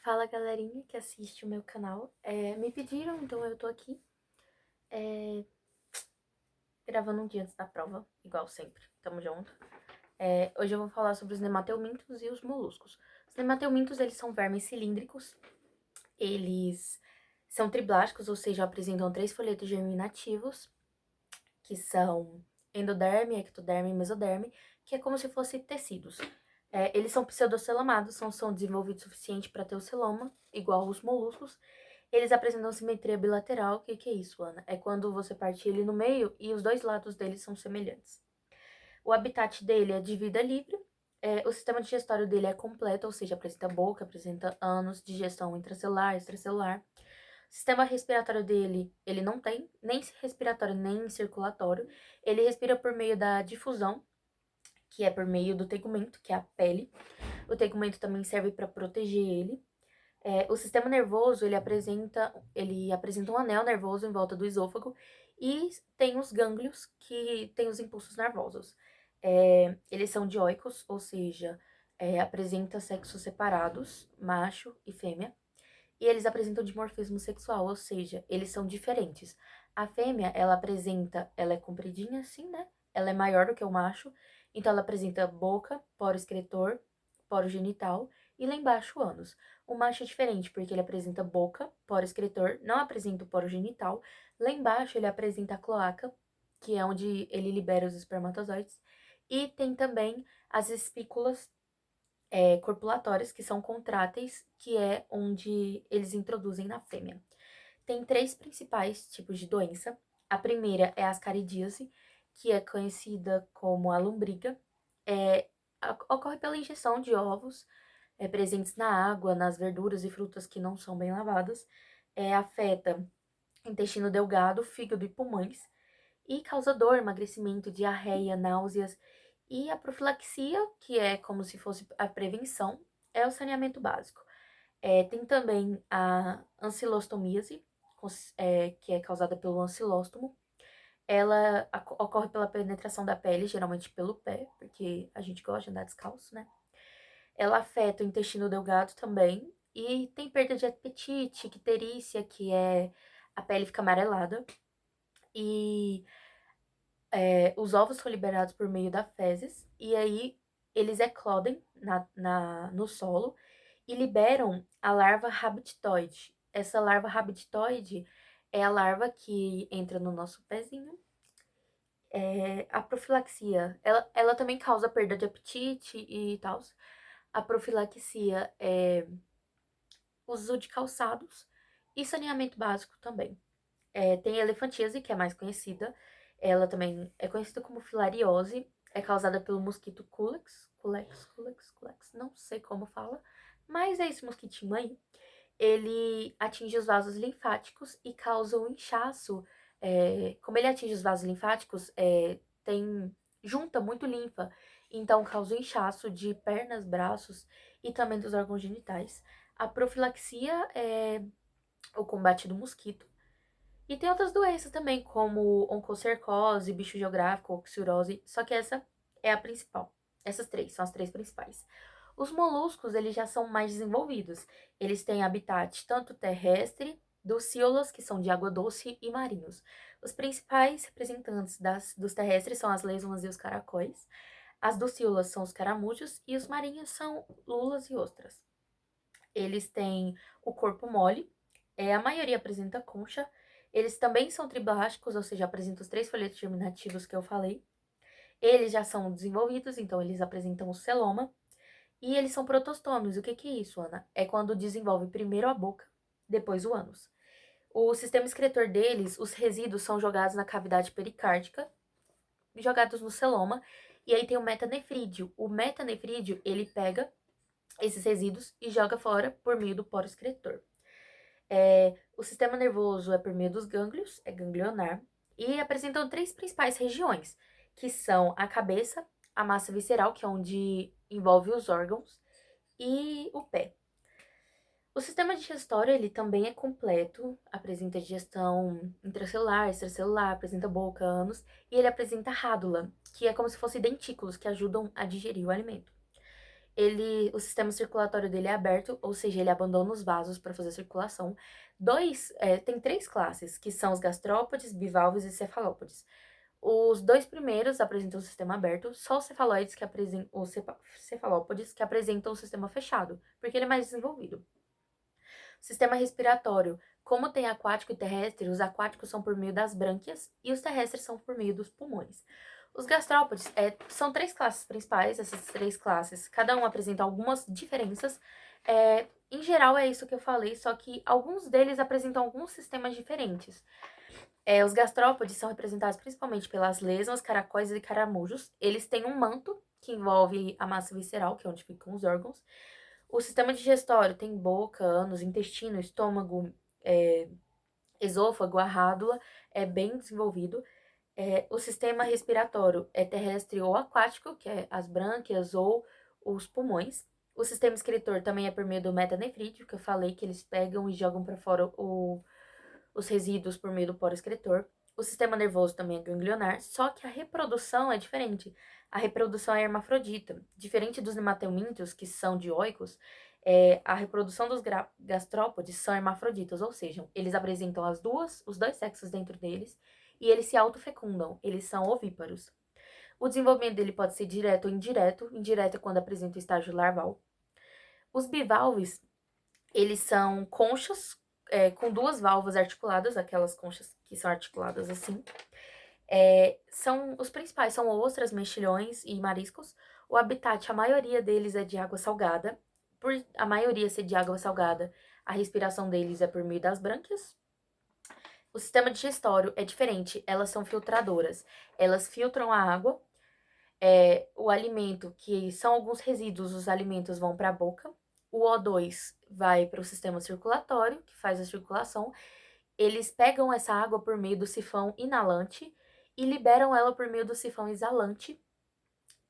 Fala galerinha que assiste o meu canal. Me pediram, então eu tô aqui é, gravando um dia antes da prova, igual sempre. Tamo junto. Hoje eu vou falar sobre os nemateumintos e os moluscos. Os nemateumintos, eles são vermes cilíndricos. Eles são triblásticos, ou seja, apresentam 3 folhetos germinativos, que são endoderme, ectoderme e mesoderme, que é como se fossem tecidos. Eles são pseudocelamados, são desenvolvidos o suficiente para ter o celoma, igual os moluscos. Eles apresentam simetria bilateral. O que é isso, Ana? É quando você parte ele no meio e os dois lados dele são semelhantes. O habitat dele é de vida livre. O sistema digestório dele é completo, ou seja, apresenta boca, apresenta ânus, digestão intracelular, extracelular. O sistema respiratório dele, ele não tem nem respiratório nem circulatório. Ele respira por meio da difusão, que é por meio do tegumento, que é a pele. O tegumento também serve para proteger ele. O sistema nervoso, ele apresenta um anel nervoso em volta do esôfago e tem os gânglios que tem os impulsos nervosos. Eles são dioicos, ou seja, apresenta sexos separados, macho e fêmea. E eles apresentam dimorfismo sexual, ou seja, eles são diferentes. A fêmea, ela é compridinha assim, né? Ela é maior do que o macho, então ela apresenta boca, poro excretor, poro genital e lá embaixo o ânus. O macho é diferente, porque ele apresenta boca, poro excretor, não apresenta o poro genital. Lá embaixo ele apresenta a cloaca, que é onde ele libera os espermatozoides. E tem também as espículas corpulatórias, que são contráteis, que é onde eles introduzem na fêmea. Tem 3 principais tipos de doença. A primeira é a ascaridíase, que é conhecida como a lombriga. É, Ocorre pela injeção de ovos presentes na água, nas verduras e frutas que não são bem lavadas. Afeta intestino delgado, fígado e pulmões. E causa dor, emagrecimento, diarreia, náuseas. E a profilaxia, que é como se fosse a prevenção, é o saneamento básico. Tem também a ancilostomíase, que é causada pelo ancilóstomo. Ela ocorre pela penetração da pele, geralmente pelo pé, porque a gente gosta de andar descalço, né? Ela afeta o intestino delgado também. E tem perda de apetite, icterícia, que é a pele fica amarelada. E os ovos são liberados por meio da fezes. E aí eles eclodem no solo e liberam a larva rabditoide. Essa larva rabditoide é a larva que entra no nosso pezinho. A profilaxia, ela também causa perda de apetite e tal. A profilaxia é uso de calçados e saneamento básico também. Tem a elefantíase, que é a mais conhecida. Ela também é conhecida como filariose. É causada pelo mosquito Culex, não sei como fala, mas é esse mosquitinho aí. Ele atinge os vasos linfáticos e causa um inchaço. Como ele atinge os vasos linfáticos, junta muito linfa, então causa um inchaço de pernas, braços e também dos órgãos genitais. A profilaxia é o combate do mosquito. E tem outras doenças também, como oncocercose, bicho geográfico, oxurose, só que essa é a principal. Essas 3 são as 3 principais. Os moluscos, eles já são mais desenvolvidos. Eles têm habitat tanto terrestre, ducíolos, que são de água doce, e marinhos. Os principais representantes dos terrestres são as lesmas e os caracóis. As ducíolas são os caramujos e os marinhos são lulas e ostras. Eles têm o corpo mole, a maioria apresenta concha. Eles também são triblásticos, ou seja, apresentam os 3 folhetos germinativos que eu falei. Eles já são desenvolvidos, então eles apresentam o celoma. E eles são protostômios. O que é isso, Ana? É quando desenvolve primeiro a boca, depois o ânus. O sistema excretor deles, os resíduos são jogados na cavidade pericárdica, jogados no celoma. E aí tem o metanefrídeo. O metanefrídeo, ele pega esses resíduos e joga fora por meio do poro excretor. O sistema nervoso é por meio dos gânglios, é ganglionar, e apresentam 3 principais regiões, que são a cabeça, a massa visceral, que é onde envolve os órgãos, e o pé. O sistema digestório, ele também é completo, apresenta digestão intracelular, extracelular, apresenta boca, ânus, e ele apresenta rádula, que é como se fossem dentículos que ajudam a digerir o alimento. O sistema circulatório dele é aberto, ou seja, ele abandona os vasos para fazer circulação. Tem 3 classes, que são os gastrópodes, bivalves e cefalópodes. Os 2 primeiros apresentam o sistema aberto, só os cefalóides que apresentam cefalópodes que apresentam o sistema fechado, porque ele é mais desenvolvido. Sistema respiratório. Como tem aquático e terrestre, os aquáticos são por meio das brânquias e os terrestres são por meio dos pulmões. Os gastrópodes são 3 classes principais, essas 3 classes, cada um apresenta algumas diferenças. Em geral é isso que eu falei, só que alguns deles apresentam alguns sistemas diferentes. Os gastrópodes são representados principalmente pelas lesmas, caracóis e caramujos. Eles têm um manto, que envolve a massa visceral, que é onde ficam os órgãos. O sistema digestório tem boca, ânus, intestino, estômago, esôfago, a rádula, é bem desenvolvido. O sistema respiratório é terrestre ou aquático, que é as brânquias ou os pulmões. O sistema excretor também é por meio do metanefrídeo, que eu falei que eles pegam e jogam para fora os resíduos por meio do poro excretor. O sistema nervoso também é ganglionar, só que a reprodução é diferente. A reprodução é hermafrodita. Diferente dos nemateumintos, que são dioicos, a reprodução dos gastrópodes são hermafroditas, ou seja, eles apresentam os dois sexos dentro deles e eles se autofecundam, eles são ovíparos. O desenvolvimento dele pode ser direto ou indireto. Indireto é quando apresenta o estágio larval. Os bivalves, eles são conchas com 2 válvulas articuladas, aquelas conchas que são articuladas assim. São os principais são ostras, mexilhões e mariscos. O habitat, a maioria deles é de água salgada. Por a maioria ser de água salgada, a respiração deles é por meio das brânquias. O sistema digestório é diferente, elas são filtradoras. Elas filtram a água, o alimento, que são alguns resíduos, os alimentos vão para a boca. O O2 vai para o sistema circulatório, que faz a circulação. Eles pegam essa água por meio do sifão inalante e liberam ela por meio do sifão exalante,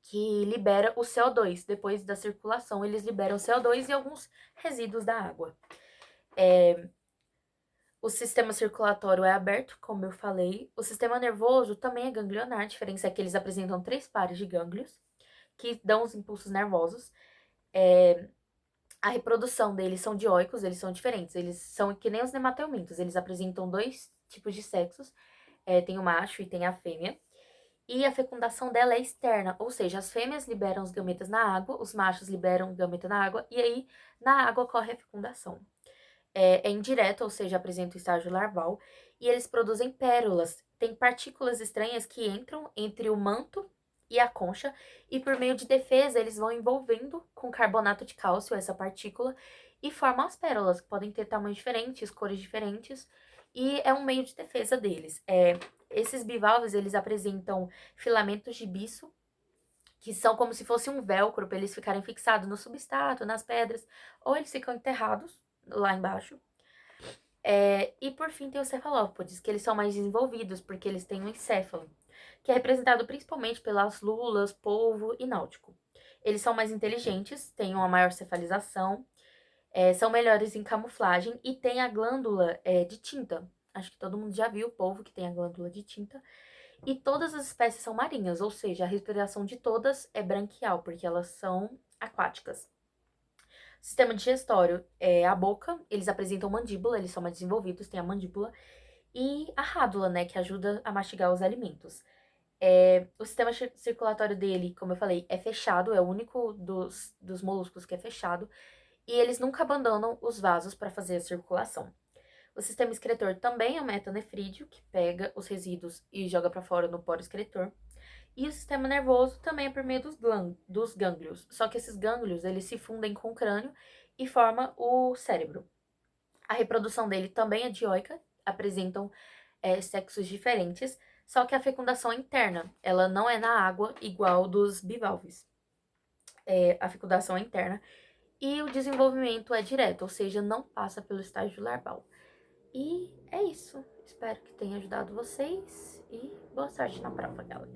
que libera o CO2. Depois da circulação, eles liberam o CO2 e alguns resíduos da água. O sistema circulatório é aberto, como eu falei. O sistema nervoso também é ganglionar. A diferença é que eles apresentam 3 pares de gânglios, que dão os impulsos nervosos. A reprodução deles são dioicos, eles são diferentes. Eles são que nem os nemateumintos. Eles apresentam 2 tipos de sexos. Tem o macho e tem a fêmea. E a fecundação dela é externa, ou seja, as fêmeas liberam os gametas na água, os machos liberam o gameta na água, e aí na água ocorre a fecundação. É indireto, ou seja, apresenta o estágio larval, e eles produzem pérolas. Tem partículas estranhas que entram entre o manto e a concha, e por meio de defesa eles vão envolvendo com carbonato de cálcio essa partícula e formam as pérolas, que podem ter tamanhos diferentes, cores diferentes, e é um meio de defesa deles. Esses bivalves, eles apresentam filamentos de bico, que são como se fosse um velcro para eles ficarem fixados no substrato, nas pedras, ou eles ficam enterrados lá embaixo. E por fim tem os cefalópodes, que eles são mais desenvolvidos, porque eles têm um encéfalo, que é representado principalmente pelas lulas, polvo e náutico. Eles são mais inteligentes, têm uma maior cefalização, são melhores em camuflagem e têm a glândula de tinta. Acho que todo mundo já viu o polvo que tem a glândula de tinta. E todas as espécies são marinhas, ou seja, a respiração de todas é branquial, porque elas são aquáticas. Sistema digestório é a boca, eles apresentam mandíbula, eles são mais desenvolvidos, tem a mandíbula. E a rádula, né, que ajuda a mastigar os alimentos. O sistema circulatório dele, como eu falei, é fechado, é o único dos moluscos que é fechado. E eles nunca abandonam os vasos para fazer a circulação. O sistema excretor também é o metanefrídeo, que pega os resíduos e joga para fora no poro excretor. E o sistema nervoso também é por meio dos gânglios. Só que esses gânglios, eles se fundem com o crânio e formam o cérebro. A reprodução dele também é dioica, apresentam sexos diferentes, só que a fecundação é interna. Ela não é na água igual dos bivalves. A fecundação é interna. E o desenvolvimento é direto, ou seja, não passa pelo estágio larval. E é isso. Espero que tenha ajudado vocês e boa sorte na prova, galera.